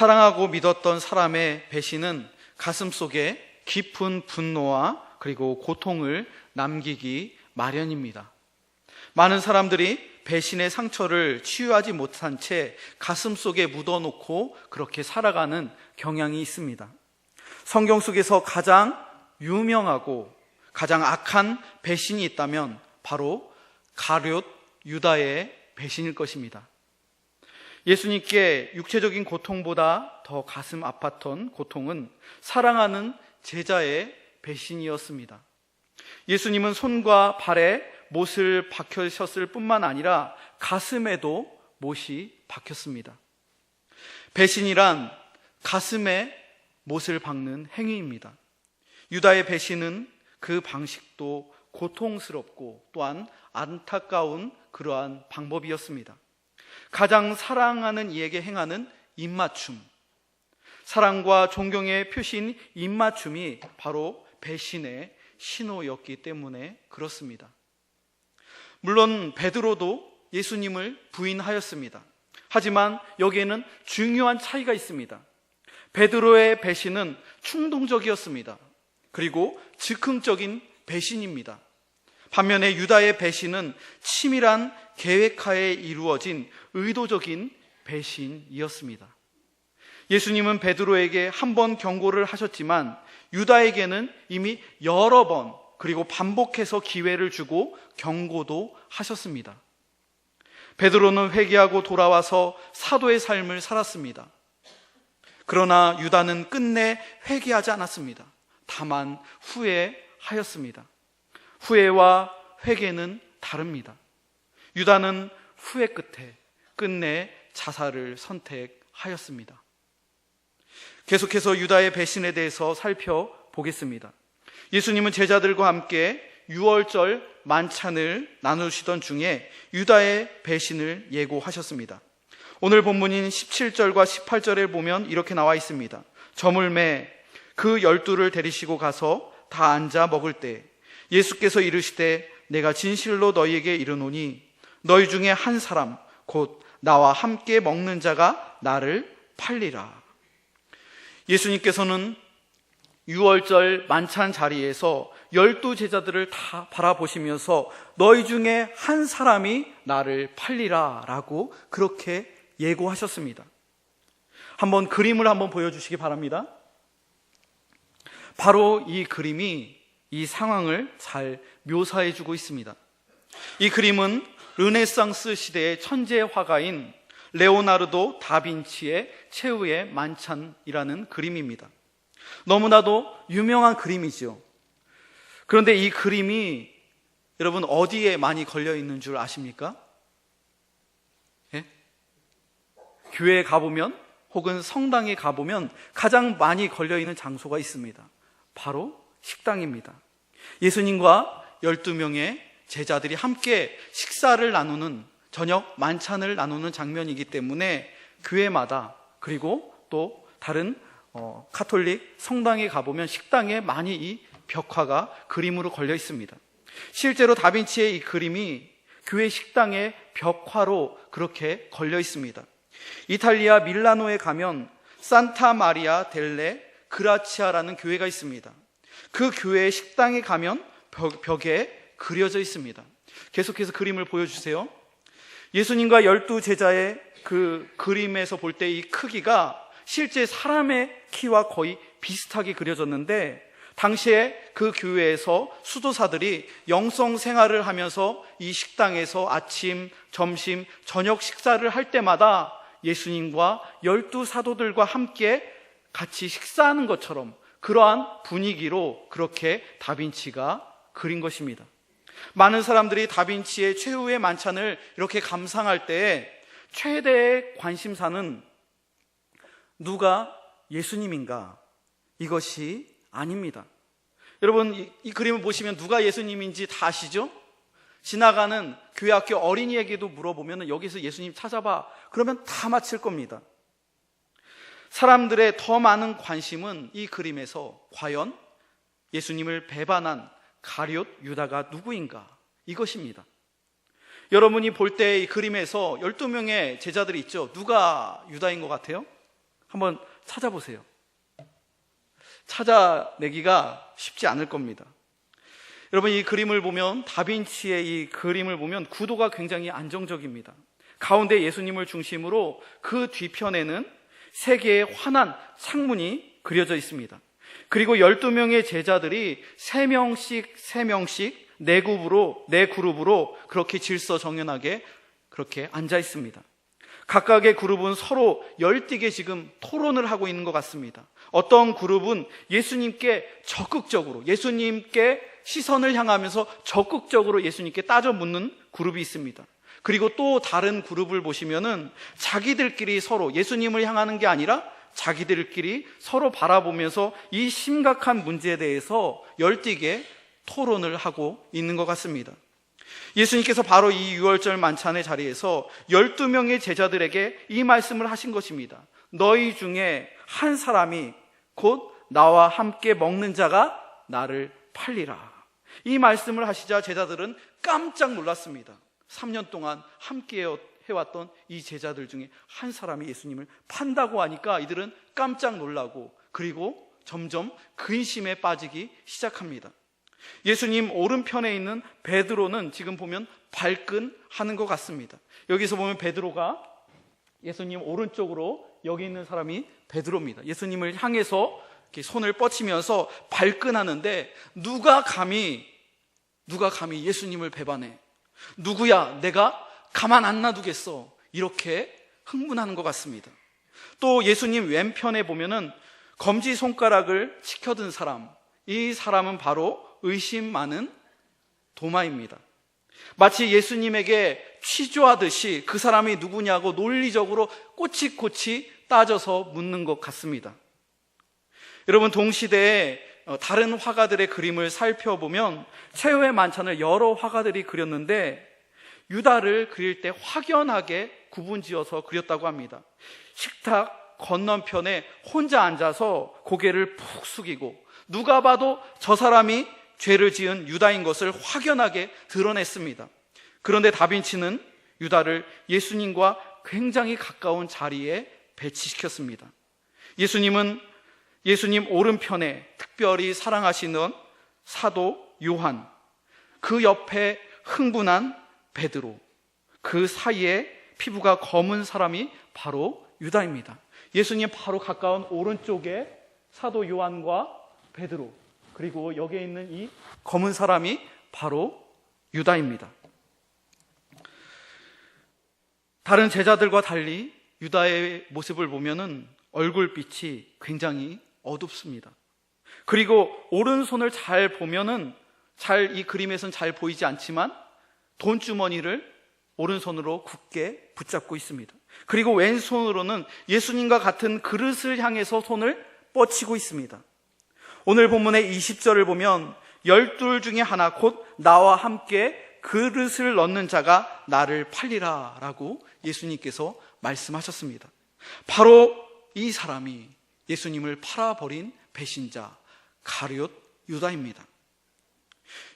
사랑하고 믿었던 사람의 배신은 가슴속에 깊은 분노와 그리고 고통을 남기기 마련입니다. 많은 사람들이 배신의 상처를 치유하지 못한 채 가슴속에 묻어놓고 그렇게 살아가는 경향이 있습니다. 성경 속에서 가장 유명하고 가장 악한 배신이 있다면 바로 가룟 유다의 배신일 것입니다. 예수님께 육체적인 고통보다 더 가슴 아팠던 고통은 사랑하는 제자의 배신이었습니다. 예수님은 손과 발에 못을 박히셨을 뿐만 아니라 가슴에도 못이 박혔습니다. 배신이란 가슴에 못을 박는 행위입니다. 유다의 배신은 그 방식도 고통스럽고 또한 안타까운 그러한 방법이었습니다. 가장 사랑하는 이에게 행하는 입맞춤, 사랑과 존경의 표시인 입맞춤이 바로 배신의 신호였기 때문에 그렇습니다. 물론 베드로도 예수님을 부인하였습니다. 하지만 여기에는 중요한 차이가 있습니다. 베드로의 배신은 충동적이었습니다. 그리고 즉흥적인 배신입니다. 반면에 유다의 배신은 치밀한 계획하에 이루어진 의도적인 배신이었습니다. 예수님은 베드로에게 한 번 경고를 하셨지만 유다에게는 이미 여러 번 그리고 반복해서 기회를 주고 경고도 하셨습니다. 베드로는 회개하고 돌아와서 사도의 삶을 살았습니다. 그러나 유다는 끝내 회개하지 않았습니다. 다만 후회하였습니다. 후회와 회개는 다릅니다. 유다는 후회 끝내 자살을 선택하였습니다. 계속해서 유다의 배신에 대해서 살펴보겠습니다. 예수님은 제자들과 함께 유월절 만찬을 나누시던 중에 유다의 배신을 예고하셨습니다. 오늘 본문인 17절과 18절에 보면 이렇게 나와 있습니다. 저물매 그 12를 데리시고 가서 다 앉아 먹을 때 예수께서 이르시되 내가 진실로 너희에게 이르노니 너희 중에 한 사람 곧 나와 함께 먹는 자가 나를 팔리라. 예수님께서는 유월절 만찬 자리에서 12제자들을 다 바라보시면서 너희 중에 한 사람이 나를 팔리라 라고 그렇게 예고하셨습니다. 한번 그림을 한번 보여주시기 바랍니다. 바로 이 그림이 이 상황을 잘 묘사해주고 있습니다. 이 그림은 르네상스 시대의 천재 화가인 레오나르도 다빈치의 최후의 만찬이라는 그림입니다. 너무나도 유명한 그림이죠. 그런데 이 그림이 여러분 어디에 많이 걸려 있는 줄 아십니까? 예? 교회에 가보면 혹은 성당에 가보면 가장 많이 걸려 있는 장소가 있습니다. 바로 식당입니다. 예수님과 12명의 제자들이 함께 식사를 나누는 저녁 만찬을 나누는 장면이기 때문에 교회마다 그리고 또 다른 카톨릭 성당에 가보면 식당에 많이 이 벽화가 그림으로 걸려 있습니다. 실제로 다빈치의 이 그림이 교회 식당의 벽화로 그렇게 걸려 있습니다. 이탈리아 밀라노에 가면 산타 마리아 델레 그라치아라는 교회가 있습니다. 그 교회의 식당에 가면 벽에 그려져 있습니다. 계속해서 그림을 보여주세요. 예수님과 12제자의 그 그림에서 볼 때 이 크기가 실제 사람의 키와 거의 비슷하게 그려졌는데 당시에 그 교회에서 수도사들이 영성 생활을 하면서 이 식당에서 아침, 점심, 저녁 식사를 할 때마다 예수님과 12사도들과 함께 같이 식사하는 것처럼 그러한 분위기로 그렇게 다빈치가 그린 것입니다. 많은 사람들이 다빈치의 최후의 만찬을 이렇게 감상할 때 최대의 관심사는 누가 예수님인가? 이것이 아닙니다. 여러분 이 그림을 보시면 누가 예수님인지 다 아시죠? 지나가는 교회 학교 어린이에게도 물어보면 여기서 예수님 찾아봐 그러면 다 맞힐 겁니다. 사람들의 더 많은 관심은 이 그림에서 과연 예수님을 배반한 가룟 유다가 누구인가? 이것입니다. 여러분이 볼 때 이 그림에서 12명의 제자들이 있죠. 누가 유다인 것 같아요? 한번 찾아보세요. 찾아내기가 쉽지 않을 겁니다. 여러분, 이 그림을 보면, 다빈치의 이 그림을 보면 구도가 굉장히 안정적입니다. 가운데 예수님을 중심으로 그 뒤편에는 세 개의 환한 창문이 그려져 있습니다. 그리고 12명의 제자들이 3명씩 네 그룹으로 그렇게 질서정연하게 그렇게 앉아 있습니다. 각각의 그룹은 서로 열띠게 지금 토론을 하고 있는 것 같습니다. 어떤 그룹은 예수님께 적극적으로, 예수님께 시선을 향하면서 적극적으로 예수님께 따져 묻는 그룹이 있습니다. 그리고 또 다른 그룹을 보시면은 자기들끼리 서로 예수님을 향하는 게 아니라 자기들끼리 서로 바라보면서 이 심각한 문제에 대해서 열띠게 토론을 하고 있는 것 같습니다. 예수님께서 바로 이 유월절 만찬의 자리에서 12명의 제자들에게 이 말씀을 하신 것입니다. 너희 중에 한 사람이 곧 나와 함께 먹는 자가 나를 팔리라. 이 말씀을 하시자 제자들은 깜짝 놀랐습니다. 3년 동안 함께 해왔던 이 제자들 중에 한 사람이 예수님을 판다고 하니까 이들은 깜짝 놀라고, 그리고 점점 근심에 빠지기 시작합니다. 예수님 오른편에 있는 베드로는 지금 보면 발끈하는 것 같습니다. 여기서 보면 베드로가 예수님 오른쪽으로, 여기 있는 사람이 베드로입니다. 예수님을 향해서 이렇게 손을 뻗치면서 발끈하는데, 누가 감히 예수님을 배반해? 누구야? 내가 가만 안 놔두겠어. 이렇게 흥분하는 것 같습니다. 또 예수님 왼편에 보면은 검지손가락을 치켜든 사람, 이 사람은 바로 의심 많은 도마입니다. 마치 예수님에게 취조하듯이 그 사람이 누구냐고 논리적으로 꼬치꼬치 따져서 묻는 것 같습니다. 여러분, 동시대에 다른 화가들의 그림을 살펴보면 최후의 만찬을 여러 화가들이 그렸는데 유다를 그릴 때 확연하게 구분지어서 그렸다고 합니다. 식탁 건너편에 혼자 앉아서 고개를 푹 숙이고, 누가 봐도 저 사람이 죄를 지은 유다인 것을 확연하게 드러냈습니다. 그런데 다빈치는 유다를 예수님과 굉장히 가까운 자리에 배치시켰습니다. 예수님 오른편에 특별히 사랑하시는 사도 요한, 그 옆에 흥분한 베드로, 그 사이에 피부가 검은 사람이 바로 유다입니다. 예수님 바로 가까운 오른쪽에 사도 요한과 베드로, 그리고 여기에 있는 이 검은 사람이 바로 유다입니다. 다른 제자들과 달리 유다의 모습을 보면은 얼굴빛이 굉장히 어둡습니다. 그리고 오른손을 잘 보면은 이 그림에서는 잘 보이지 않지만 돈주머니를 오른손으로 굳게 붙잡고 있습니다. 그리고 왼손으로는 예수님과 같은 그릇을 향해서 손을 뻗치고 있습니다. 오늘 본문의 20절을 보면 12 중에 하나, 곧 나와 함께 그릇을 넣는 자가 나를 팔리라 라고 예수님께서 말씀하셨습니다. 바로 이 사람이 예수님을 팔아버린 배신자 가룟 유다입니다.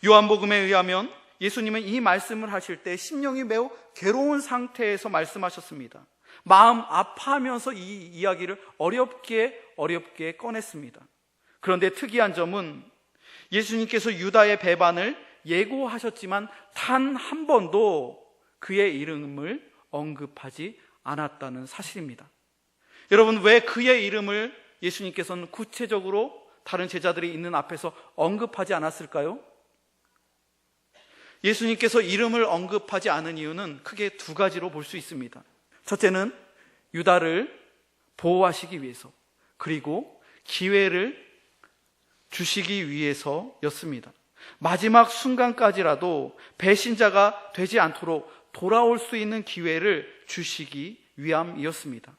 요한복음에 의하면 예수님은 이 말씀을 하실 때 심령이 매우 괴로운 상태에서 말씀하셨습니다. 마음 아파하면서 이 이야기를 어렵게 꺼냈습니다. 그런데 특이한 점은 예수님께서 유다의 배반을 예고하셨지만 단 한 번도 그의 이름을 언급하지 않았다는 사실입니다. 여러분, 왜 그의 이름을 예수님께서는 구체적으로 다른 제자들이 있는 앞에서 언급하지 않았을까요? 예수님께서 이름을 언급하지 않은 이유는 크게 두 가지로 볼 수 있습니다. 첫째는 유다를 보호하시기 위해서, 그리고 기회를 주시기 위해서였습니다. 마지막 순간까지라도 배신자가 되지 않도록 돌아올 수 있는 기회를 주시기 위함이었습니다.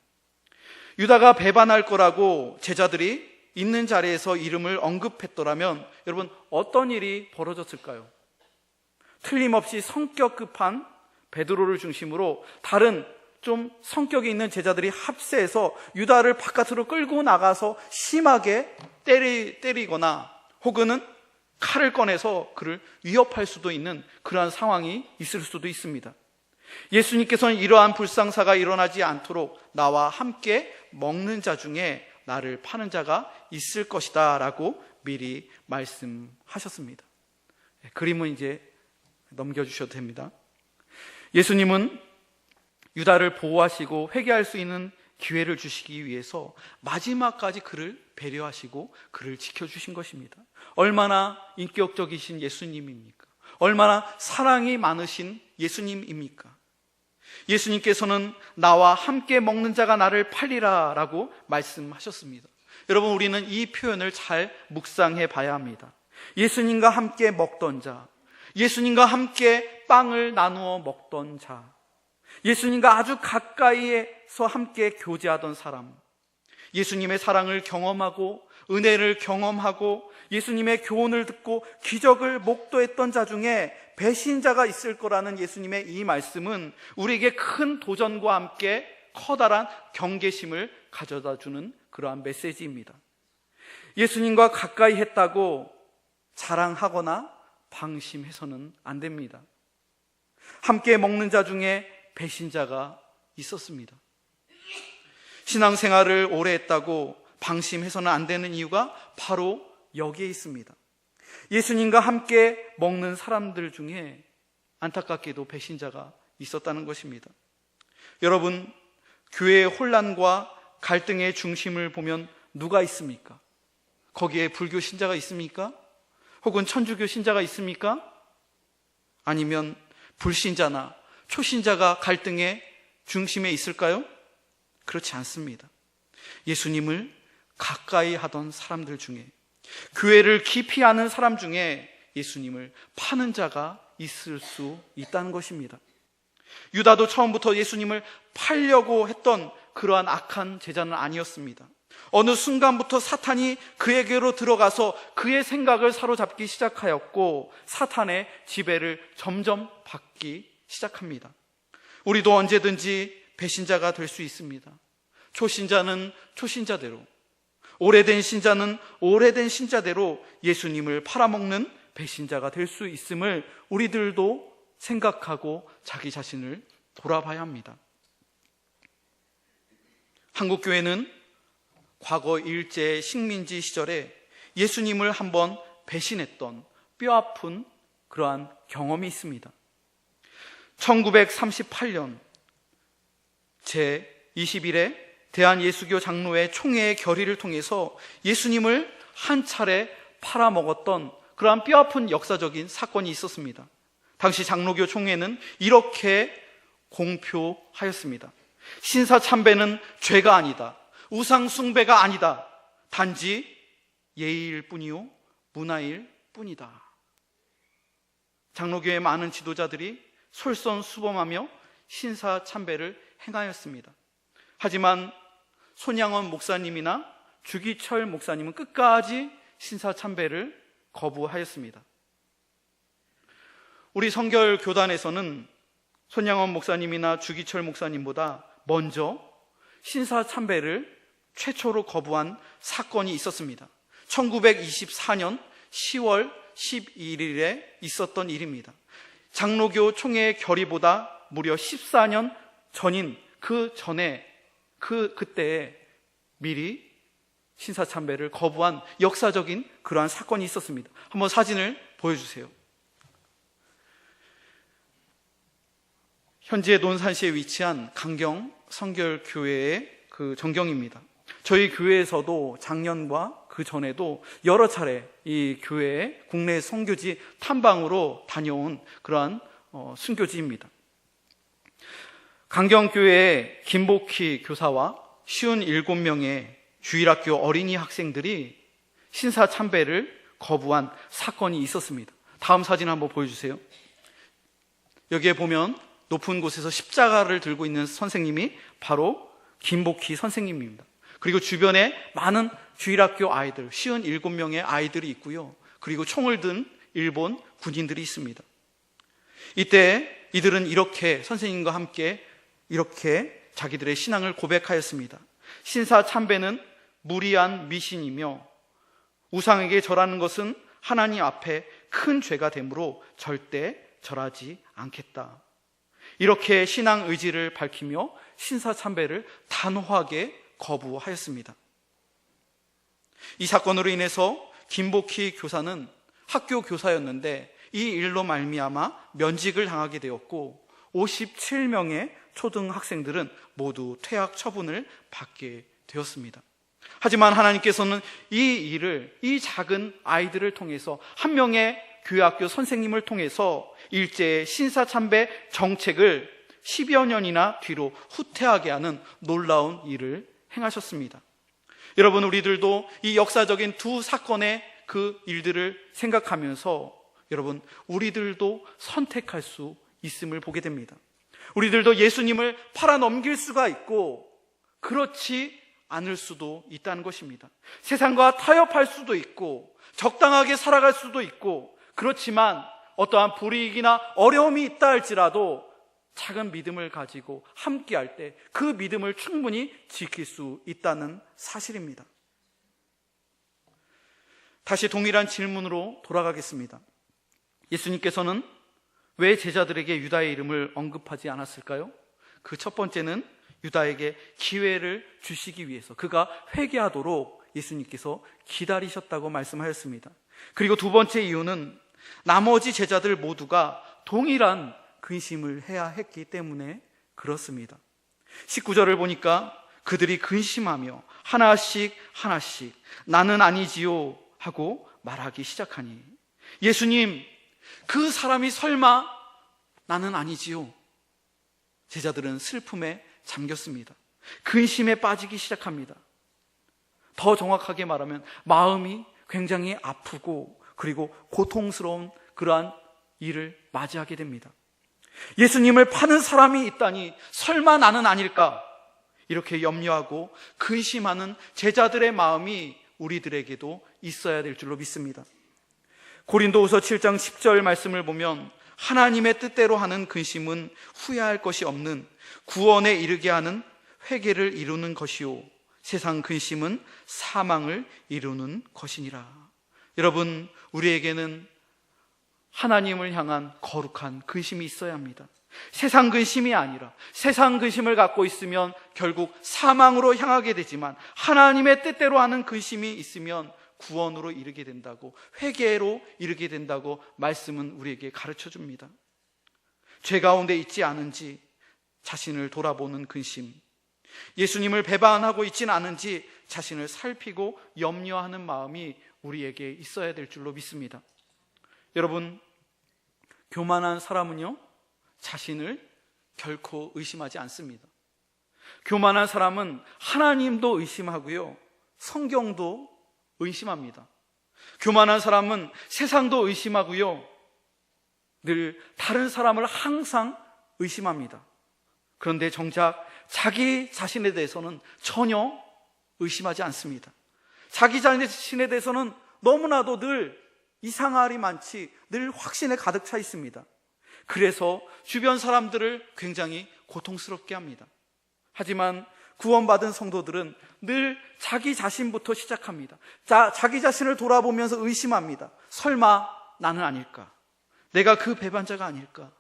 유다가 배반할 거라고 제자들이 있는 자리에서 이름을 언급했더라면 여러분, 어떤 일이 벌어졌을까요? 틀림없이 성격 급한 베드로를 중심으로 다른 좀 성격이 있는 제자들이 합세해서 유다를 바깥으로 끌고 나가서 심하게 때리거나 혹은 칼을 꺼내서 그를 위협할 수도 있는 그러한 상황이 있을 수도 있습니다. 예수님께서는 이러한 불상사가 일어나지 않도록 나와 함께 먹는 자 중에 나를 파는 자가 있을 것이다 라고 미리 말씀하셨습니다. 그림은 이제 넘겨주셔도 됩니다. 예수님은 유다를 보호하시고 회개할 수 있는 기회를 주시기 위해서 마지막까지 그를 배려하시고 그를 지켜주신 것입니다. 얼마나 인격적이신 예수님입니까? 얼마나 사랑이 많으신 예수님입니까? 예수님께서는 나와 함께 먹는 자가 나를 팔리라 라고 말씀하셨습니다. 여러분, 우리는 이 표현을 잘 묵상해 봐야 합니다. 예수님과 함께 먹던 자, 예수님과 함께 빵을 나누어 먹던 자, 예수님과 아주 가까이에서 함께 교제하던 사람, 예수님의 사랑을 경험하고 은혜를 경험하고 예수님의 교훈을 듣고 기적을 목도했던 자 중에 배신자가 있을 거라는 예수님의 이 말씀은 우리에게 큰 도전과 함께 커다란 경계심을 가져다 주는 그러한 메시지입니다. 예수님과 가까이 했다고 자랑하거나 방심해서는 안 됩니다. 함께 먹는 자 중에 배신자가 있었습니다. 신앙생활을 오래 했다고 방심해서는 안 되는 이유가 바로 여기에 있습니다. 예수님과 함께 먹는 사람들 중에 안타깝게도 배신자가 있었다는 것입니다. 여러분, 교회의 혼란과 갈등의 중심을 보면 누가 있습니까? 거기에 불교 신자가 있습니까? 혹은 천주교 신자가 있습니까? 아니면 불신자나 초신자가 갈등의 중심에 있을까요? 그렇지 않습니다. 예수님을 가까이 하던 사람들 중에, 교회를 깊이 아는 사람 중에 예수님을 파는 자가 있을 수 있다는 것입니다. 유다도 처음부터 예수님을 팔려고 했던 그러한 악한 제자는 아니었습니다. 어느 순간부터 사탄이 그에게로 들어가서 그의 생각을 사로잡기 시작하였고 사탄의 지배를 점점 받기 시작합니다. 우리도 언제든지 배신자가 될 수 있습니다. 초신자는 초신자대로, 오래된 신자는 오래된 신자대로 예수님을 팔아먹는 배신자가 될 수 있음을 우리들도 생각하고 자기 자신을 돌아봐야 합니다. 한국교회는 과거 일제 식민지 시절에 예수님을 한번 배신했던 뼈아픈 그러한 경험이 있습니다. 1938년 제21회 대한예수교 장로회 총회의 결의를 통해서 예수님을 한 차례 팔아먹었던 그러한 뼈아픈 역사적인 사건이 있었습니다. 당시 장로교 총회는 이렇게 공표하였습니다. 신사참배는 죄가 아니다. 우상 숭배가 아니다. 단지 예의일 뿐이요 문화일 뿐이다. 장로교의 많은 지도자들이 솔선수범하며 신사참배를 행하였습니다. 하지만 손양원 목사님이나 주기철 목사님은 끝까지 신사참배를 거부하였습니다. 우리 성결교단에서는 손양원 목사님이나 주기철 목사님보다 먼저 신사참배를 최초로 거부한 사건이 있었습니다. 1924년 10월 11일에 있었던 일입니다. 장로교 총회 결의보다 무려 14년 전인 그 전에 그때에 미리 신사참배를 거부한 역사적인 그러한 사건이 있었습니다. 한번 사진을 보여주세요. 현재 논산시에 위치한 강경 성결교회의 그 전경입니다. 저희 교회에서도 작년과 그 전에도 여러 차례 이 교회의 국내 선교지 탐방으로 다녀온 그러한 순교지입니다. 강경교회의 김복희 교사와 57명의 주일학교 어린이 학생들이 신사참배를 거부한 사건이 있었습니다. 다음 사진 한번 보여주세요. 여기에 보면 높은 곳에서 십자가를 들고 있는 선생님이 바로 김복희 선생님입니다. 그리고 주변에 많은 주일학교 아이들, 57명의 아이들이 있고요. 그리고 총을 든 일본 군인들이 있습니다. 이때 이들은 이렇게 선생님과 함께 이렇게 자기들의 신앙을 고백하였습니다. 신사참배는 무리한 미신이며 우상에게 절하는 것은 하나님 앞에 큰 죄가 되므로 절대 절하지 않겠다. 이렇게 신앙 의지를 밝히며 신사참배를 단호하게 거부하였습니다. 이 사건으로 인해서 김복희 교사는 학교 교사였는데 이 일로 말미암아 면직을 당하게 되었고 57명의 초등학생들은 모두 퇴학 처분을 받게 되었습니다. 하지만 하나님께서는 이 일을, 이 작은 아이들을 통해서 한 명의 교회학교 선생님을 통해서 일제의 신사참배 정책을 10여 년이나 뒤로 후퇴하게 하는 놀라운 일을 행하셨습니다. 여러분, 우리들도 이 역사적인 두 사건의 그 일들을 생각하면서 여러분, 우리들도 선택할 수 있음을 보게 됩니다. 우리들도 예수님을 팔아넘길 수가 있고 그렇지 않을 수도 있다는 것입니다. 세상과 타협할 수도 있고 적당하게 살아갈 수도 있고, 그렇지만 어떠한 불이익이나 어려움이 있다 할지라도 작은 믿음을 가지고 함께할 때 그 믿음을 충분히 지킬 수 있다는 사실입니다. 다시 동일한 질문으로 돌아가겠습니다. 예수님께서는 왜 제자들에게 유다의 이름을 언급하지 않았을까요? 그 첫 번째는 유다에게 기회를 주시기 위해서, 그가 회개하도록 예수님께서 기다리셨다고 말씀하였습니다. 그리고 두 번째 이유는 나머지 제자들 모두가 동일한 근심을 해야 했기 때문에 그렇습니다. 19절을 보니까 그들이 근심하며 하나씩 나는 아니지요 하고 말하기 시작하니, 예수님, 그 사람이 설마 나는 아니지요? 제자들은 슬픔에 잠겼습니다. 근심에 빠지기 시작합니다. 더 정확하게 말하면 마음이 굉장히 아프고 그리고 고통스러운 그러한 일을 맞이하게 됩니다. 예수님을 파는 사람이 있다니 설마 나는 아닐까? 이렇게 염려하고 근심하는 제자들의 마음이 우리들에게도 있어야 될 줄로 믿습니다. 고린도후서 7장 10절 말씀을 보면 하나님의 뜻대로 하는 근심은 후회할 것이 없는 구원에 이르게 하는 회개를 이루는 것이요 세상 근심은 사망을 이루는 것이니라. 여러분, 우리에게는 하나님을 향한 거룩한 근심이 있어야 합니다. 세상 근심이 아니라, 세상 근심을 갖고 있으면 결국 사망으로 향하게 되지만 하나님의 뜻대로 하는 근심이 있으면 구원으로 이르게 된다고, 회개로 이르게 된다고 말씀은 우리에게 가르쳐 줍니다. 죄 가운데 있지 않은지 자신을 돌아보는 근심, 예수님을 배반하고 있지는 않은지 자신을 살피고 염려하는 마음이 우리에게 있어야 될 줄로 믿습니다. 여러분, 교만한 사람은요, 자신을 결코 의심하지 않습니다. 교만한 사람은 하나님도 의심하고요, 성경도 의심합니다. 교만한 사람은 세상도 의심하고요, 늘 다른 사람을 항상 의심합니다. 그런데 정작 자기 자신에 대해서는 전혀 의심하지 않습니다. 자기 자신에 대해서는 너무나도 늘 이상할이 많지, 늘 확신에 가득 차 있습니다. 그래서 주변 사람들을 굉장히 고통스럽게 합니다. 하지만 구원받은 성도들은 늘 자기 자신부터 시작합니다. 자기 자신을 돌아보면서 의심합니다. 설마 나는 아닐까? 내가 그 배반자가 아닐까?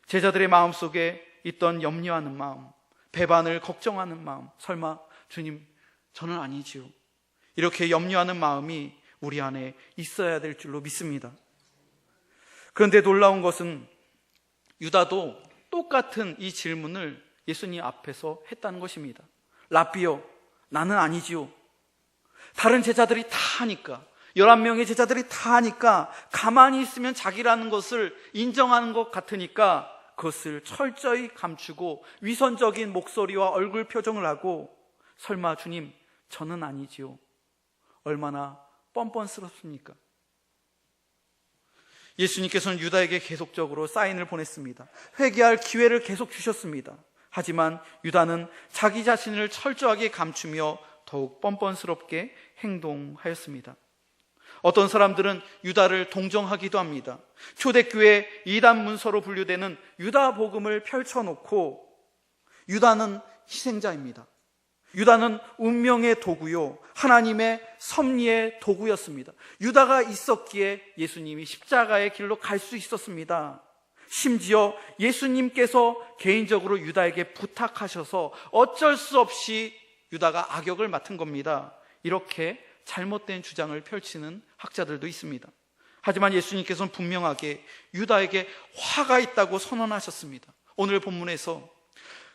제자들의 마음속에 있던 염려하는 마음, 배반을 걱정하는 마음, 설마 주님, 저는 아니지요, 이렇게 염려하는 마음이 우리 안에 있어야 될 줄로 믿습니다. 그런데 놀라운 것은 유다도 똑같은 이 질문을 예수님 앞에서 했다는 것입니다. 라삐요, 나는 아니지요. 다른 제자들이 다 하니까, 11명의 제자들이 다 하니까 가만히 있으면 자기라는 것을 인정하는 것 같으니까 그것을 철저히 감추고 위선적인 목소리와 얼굴 표정을 하고, 설마 주님, 저는 아니지요. 얼마나 뻔뻔스럽습니까? 예수님께서는 유다에게 계속적으로 사인을 보냈습니다. 회개할 기회를 계속 주셨습니다. 하지만 유다는 자기 자신을 철저하게 감추며 더욱 뻔뻔스럽게 행동하였습니다. 어떤 사람들은 유다를 동정하기도 합니다. 초대교회 이단 문서로 분류되는 유다 복음을 펼쳐놓고, 유다는 희생자입니다. 유다는 운명의 도구요, 하나님의 섭리의 도구였습니다. 유다가 있었기에 예수님이 십자가의 길로 갈 수 있었습니다. 심지어 예수님께서 개인적으로 유다에게 부탁하셔서 어쩔 수 없이 유다가 악역을 맡은 겁니다. 이렇게 잘못된 주장을 펼치는 학자들도 있습니다. 하지만 예수님께서는 분명하게 유다에게 화가 있다고 선언하셨습니다. 오늘 본문에서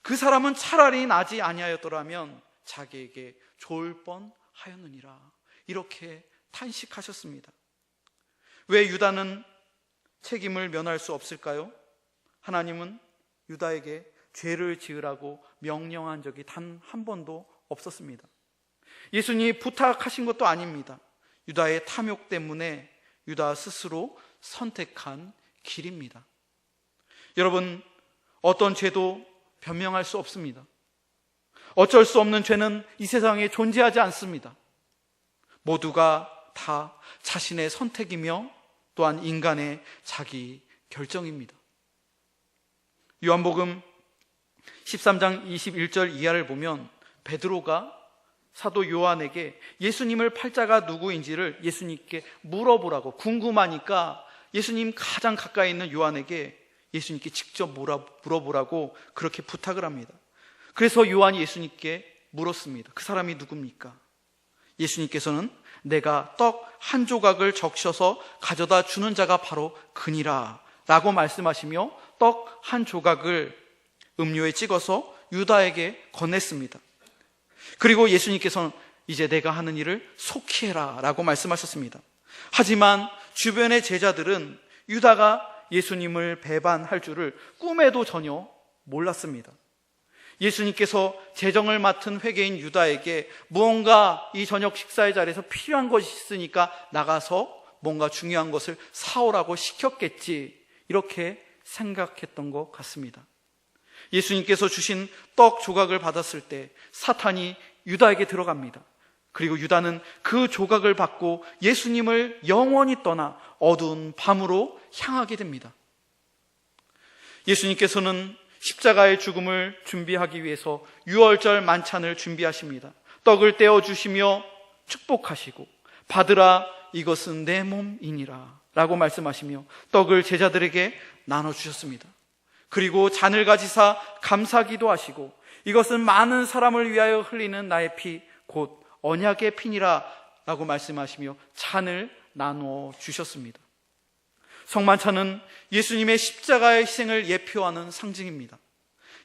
그 사람은 차라리 나지 아니하였더라면 자기에게 좋을 뻔하였느니라, 이렇게 탄식하셨습니다. 왜 유다는 책임을 면할 수 없을까요? 하나님은 유다에게 죄를 지으라고 명령한 적이 단 한 번도 없었습니다. 예수님이 부탁하신 것도 아닙니다. 유다의 탐욕 때문에 유다 스스로 선택한 길입니다. 여러분, 어떤 죄도 변명할 수 없습니다. 어쩔 수 없는 죄는 이 세상에 존재하지 않습니다. 모두가 다 자신의 선택이며 또한 인간의 자기 결정입니다. 요한복음 13장 21절 이하를 보면 베드로가 사도 요한에게 예수님을 팔자가 누구인지를 예수님께 물어보라고, 궁금하니까 예수님 가장 가까이 있는 요한에게 예수님께 직접 물어보라고 그렇게 부탁을 합니다. 그래서 요한이 예수님께 물었습니다. 그 사람이 누굽니까? 예수님께서는 내가 떡 한 조각을 적셔서 가져다 주는 자가 바로 그니라 라고 말씀하시며 떡 한 조각을 음료에 찍어서 유다에게 건넸습니다. 그리고 예수님께서는 이제 내가 하는 일을 속히 해라 라고 말씀하셨습니다. 하지만 주변의 제자들은 유다가 예수님을 배반할 줄을 꿈에도 전혀 몰랐습니다. 예수님께서 재정을 맡은 회계인 유다에게 무언가 이 저녁 식사의 자리에서 필요한 것이 있으니까 나가서 뭔가 중요한 것을 사오라고 시켰겠지, 이렇게 생각했던 것 같습니다. 예수님께서 주신 떡 조각을 받았을 때 사탄이 유다에게 들어갑니다. 그리고 유다는 그 조각을 받고 예수님을 영원히 떠나 어두운 밤으로 향하게 됩니다. 예수님께서는 십자가의 죽음을 준비하기 위해서 유월절 만찬을 준비하십니다. 떡을 떼어주시며 축복하시고 받으라, 이것은 내 몸이니라 라고 말씀하시며 떡을 제자들에게 나눠주셨습니다. 그리고 잔을 가지사 감사기도 하시고 이것은 많은 사람을 위하여 흘리는 나의 피, 곧 언약의 피니라 라고 말씀하시며 잔을 나누어 주셨습니다. 성만찬은 예수님의 십자가의 희생을 예표하는 상징입니다.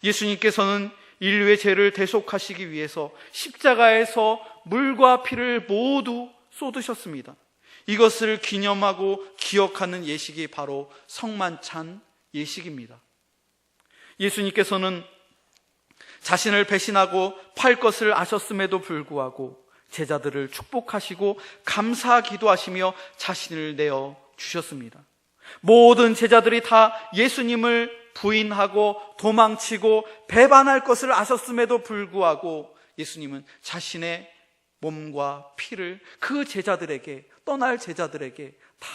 예수님께서는 인류의 죄를 대속하시기 위해서 십자가에서 물과 피를 모두 쏟으셨습니다. 이것을 기념하고 기억하는 예식이 바로 성만찬 예식입니다. 예수님께서는 자신을 배신하고 팔 것을 아셨음에도 불구하고 제자들을 축복하시고 감사 기도하시며 자신을 내어 주셨습니다. 모든 제자들이 다 예수님을 부인하고 도망치고 배반할 것을 아셨음에도 불구하고 예수님은 자신의 몸과 피를 그 제자들에게, 떠날 제자들에게 다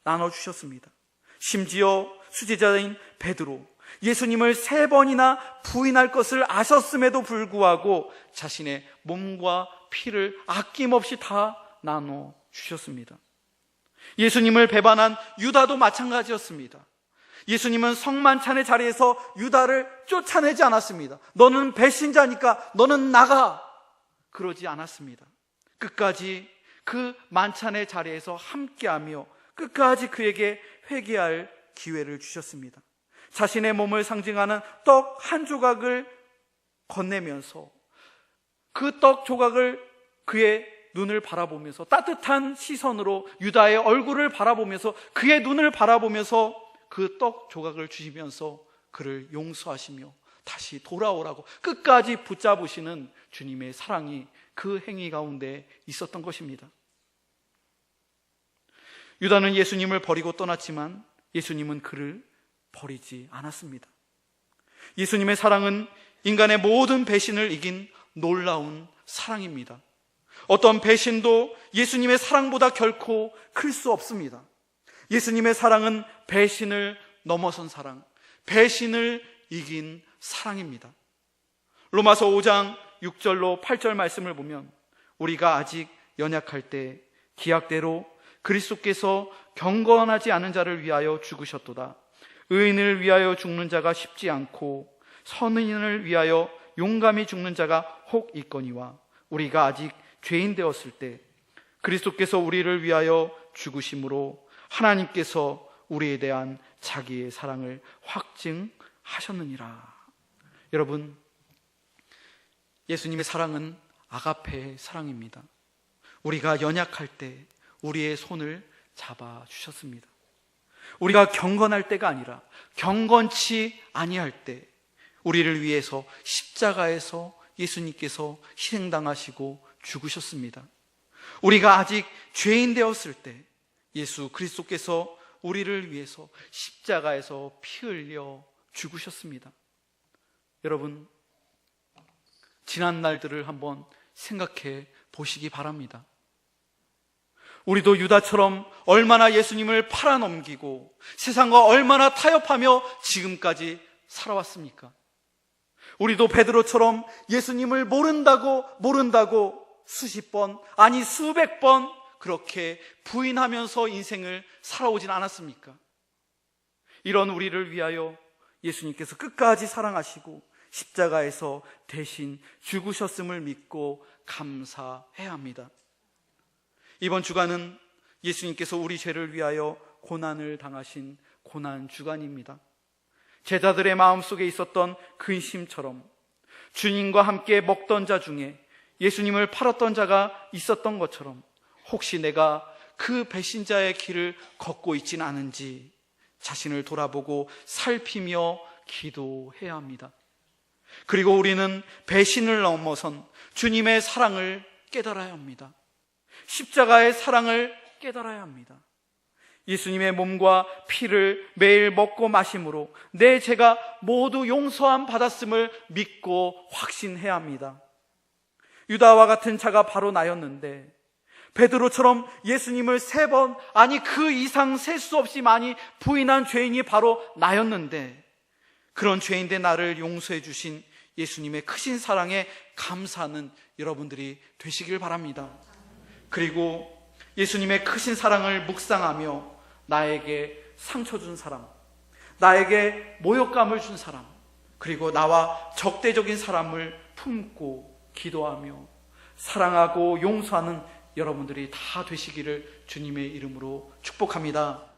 나눠주셨습니다. 심지어 수제자인 베드로, 예수님을 3번이나 부인할 것을 아셨음에도 불구하고 자신의 몸과 피를 아낌없이 다 나눠주셨습니다. 예수님을 배반한 유다도 마찬가지였습니다. 예수님은 성만찬의 자리에서 유다를 쫓아내지 않았습니다. 너는 배신자니까 너는 나가, 그러지 않았습니다. 끝까지 그 만찬의 자리에서 함께하며 끝까지 그에게 회개할 기회를 주셨습니다. 자신의 몸을 상징하는 떡 한 조각을 건네면서 그 떡 조각을 그의 눈을 바라보면서 따뜻한 시선으로 유다의 얼굴을 바라보면서 그의 눈을 바라보면서 그 떡 조각을 주시면서 그를 용서하시며 다시 돌아오라고 끝까지 붙잡으시는 주님의 사랑이 그 행위 가운데 있었던 것입니다. 유다는 예수님을 버리고 떠났지만 예수님은 그를 버리지 않았습니다. 예수님의 사랑은 인간의 모든 배신을 이긴 놀라운 사랑입니다. 어떤 배신도 예수님의 사랑보다 결코 클 수 없습니다. 예수님의 사랑은 배신을 넘어선 사랑, 배신을 이긴 사랑입니다. 로마서 5장 6절로 8절 말씀을 보면 우리가 아직 연약할 때 기약대로 그리스도께서 경건하지 않은 자를 위하여 죽으셨도다. 의인을 위하여 죽는 자가 쉽지 않고 선인을 위하여 용감히 죽는 자가 혹 있거니와 우리가 아직 죄인 되었을 때 그리스도께서 우리를 위하여 죽으심으로 하나님께서 우리에 대한 자기의 사랑을 확증하셨느니라. 여러분, 예수님의 사랑은 아가페의 사랑입니다. 우리가 연약할 때 우리의 손을 잡아주셨습니다. 우리가 경건할 때가 아니라 경건치 아니할 때 우리를 위해서 십자가에서 예수님께서 희생당하시고 죽으셨습니다. 우리가 아직 죄인 되었을 때 예수 그리스도께서 우리를 위해서 십자가에서 피 흘려 죽으셨습니다. 여러분, 지난 날들을 한번 생각해 보시기 바랍니다. 우리도 유다처럼 얼마나 예수님을 팔아넘기고 세상과 얼마나 타협하며 지금까지 살아왔습니까? 우리도 베드로처럼 예수님을 모른다고 수십 번, 아니 수백 번 그렇게 부인하면서 인생을 살아오진 않았습니까? 이런 우리를 위하여 예수님께서 끝까지 사랑하시고 십자가에서 대신 죽으셨음을 믿고 감사해야 합니다. 이번 주간은 예수님께서 우리 죄를 위하여 고난을 당하신 고난 주간입니다. 제자들의 마음속에 있었던 근심처럼 주님과 함께 먹던 자 중에 예수님을 팔았던 자가 있었던 것처럼 혹시 내가 그 배신자의 길을 걷고 있지는 않은지 자신을 돌아보고 살피며 기도해야 합니다. 그리고 우리는 배신을 넘어선 주님의 사랑을 깨달아야 합니다. 십자가의 사랑을 깨달아야 합니다. 예수님의 몸과 피를 매일 먹고 마심으로 내 죄가 모두 용서함 받았음을 믿고 확신해야 합니다. 유다와 같은 자가 바로 나였는데 베드로처럼 예수님을 3번, 아니 그 이상 셀 수 없이 많이 부인한 죄인이 바로 나였는데 그런 죄인된 나를 용서해 주신 예수님의 크신 사랑에 감사하는 여러분들이 되시길 바랍니다. 그리고 예수님의 크신 사랑을 묵상하며 나에게 상처 준 사람, 나에게 모욕감을 준 사람, 그리고 나와 적대적인 사람을 품고 기도하며 사랑하고 용서하는 여러분들이 다 되시기를 주님의 이름으로 축복합니다.